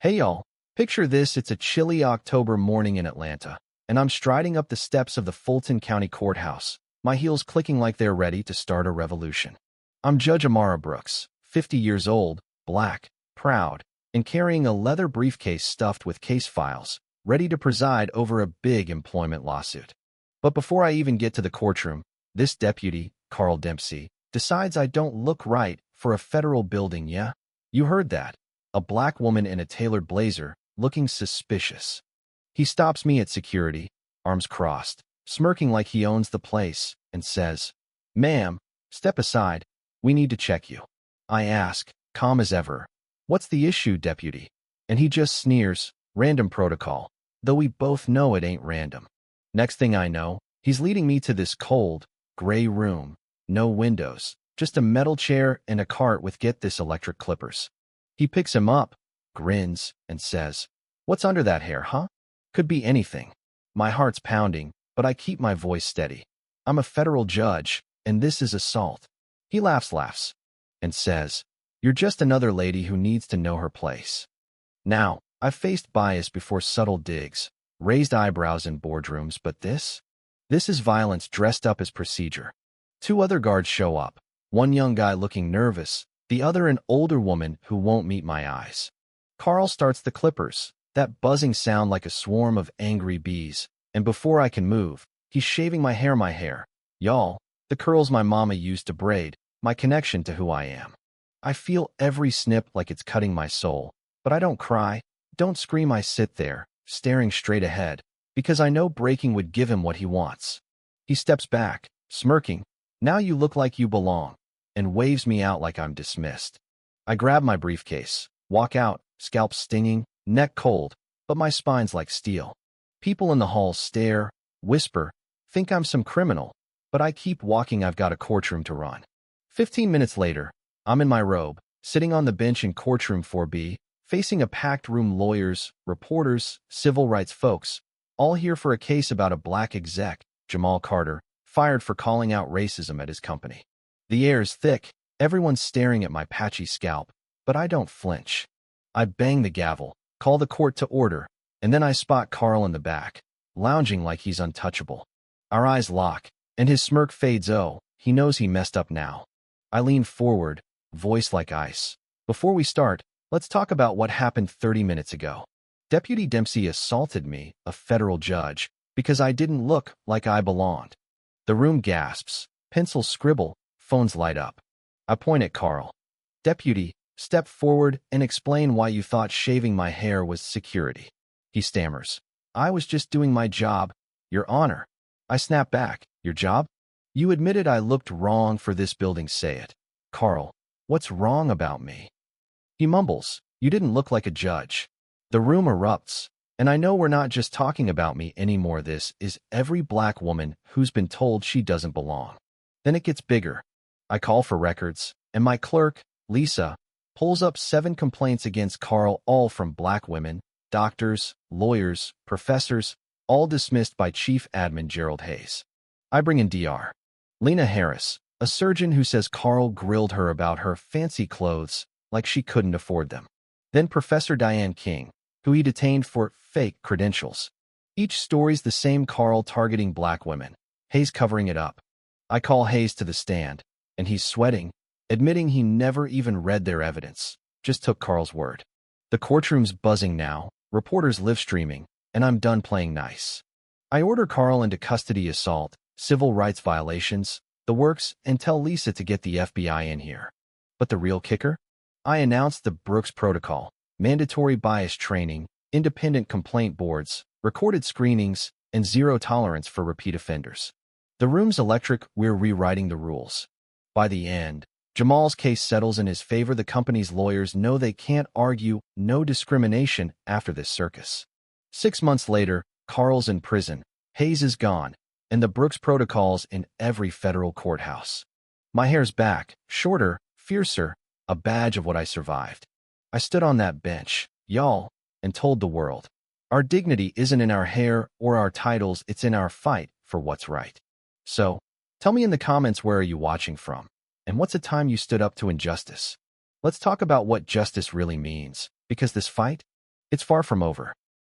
Hey y'all, picture this, it's a chilly October morning in Atlanta, and I'm striding up the steps of the Fulton County Courthouse, my heels clicking like they're ready to start a revolution. I'm Judge Amara Brooks, 50 years old, black, proud, and carrying a leather briefcase stuffed with case files, ready to preside over a big employment lawsuit. But before I even get to the courtroom, this deputy, Carl Dempsey, decides I don't look right for a federal building, yeah? You heard that. A black woman in a tailored blazer, looking suspicious. He stops me at security, arms crossed, smirking like he owns the place, and says, "Ma'am, step aside. We need to check you." I ask, calm as ever, "What's the issue, deputy?" And he just sneers, "Random protocol," though we both know it ain't random. Next thing I know, he's leading me to this cold, gray room, no windows, just a metal chair and a cart with, get this, electric clippers. He picks him up, grins, and says, "What's under that hair, huh?" Could be anything. My heart's pounding, but I keep my voice steady. I'm a federal judge, and this is assault. He laughs, and says, "You're just another lady who needs to know her place." Now, I've faced bias before, subtle digs, raised eyebrows in boardrooms, but this is violence dressed up as procedure. Two other guards show up, one young guy looking nervous, the other an older woman who won't meet my eyes. Carl starts the clippers, that buzzing sound like a swarm of angry bees, and before I can move, he's shaving my hair. Y'all, the curls my mama used to braid, my connection to who I am. I feel every snip like it's cutting my soul, but I don't cry, don't scream. I sit there, staring straight ahead, because I know breaking would give him what he wants. He steps back, smirking, "Now you look like you belong," and waves me out like I'm dismissed. I grab my briefcase, walk out, scalp stinging, neck cold, but my spine's like steel. People in the halls stare, whisper, think I'm some criminal, but I keep walking. I've got a courtroom to run. 15 minutes later, I'm in my robe, sitting on the bench in courtroom 4B, facing a packed room, lawyers, reporters, civil rights folks, all here for a case about a black exec, Jamal Carter, fired for calling out racism at his company. The air's thick, everyone's staring at my patchy scalp, but I don't flinch. I bang the gavel, call the court to order, and then I spot Carl in the back, lounging like he's untouchable. Our eyes lock, and his smirk fades. Oh, he knows he messed up now. I lean forward, voice like ice. "Before we start, let's talk about what happened 30 minutes ago. Deputy Dempsey assaulted me, a federal judge, because I didn't look like I belonged." The room gasps, pencils scribble, phones light up. I point at Carl. "Deputy, step forward and explain why you thought shaving my hair was security." He stammers, "I was just doing my job, Your Honor." I snap back, "Your job? You admitted I looked wrong for this building, say it." "Carl, what's wrong about me?" He mumbles, "You didn't look like a judge." The room erupts, and I know we're not just talking about me anymore. This is every black woman who's been told she doesn't belong. Then it gets bigger. I call for records, and my clerk, Lisa, pulls up 7 complaints against Carl, all from black women, doctors, lawyers, professors, all dismissed by Chief Admin Gerald Hayes. I bring in Dr. Lena Harris, a surgeon who says Carl grilled her about her fancy clothes like she couldn't afford them. Then Professor Diane King, who he detained for fake credentials. Each story's the same: Carl targeting black women, Hayes covering it up. I call Hayes to the stand, and he's sweating, admitting he never even read their evidence, just took Carl's word. The courtroom's buzzing now, reporters live streaming, and I'm done playing nice. I order Carl into custody: assault, civil rights violations, the works, and tell Lisa to get the FBI in here. But the real kicker? I announce the Brooks Protocol, mandatory bias training, independent complaint boards, recorded screenings, and zero tolerance for repeat offenders. The room's electric. We're rewriting the rules. By the end, Jamal's case settles in his favor. The company's lawyers know they can't argue no discrimination after this circus. 6 months later, Carl's in prison, Hayes is gone, and the Brooks Protocol's in every federal courthouse. My hair's back, shorter, fiercer, a badge of what I survived. I stood on that bench, y'all, and told the world, our dignity isn't in our hair or our titles, it's in our fight for what's right. So, tell me in the comments, where are you watching from? And what's a time you stood up to injustice? Let's talk about what justice really means, because this fight, It's far from over.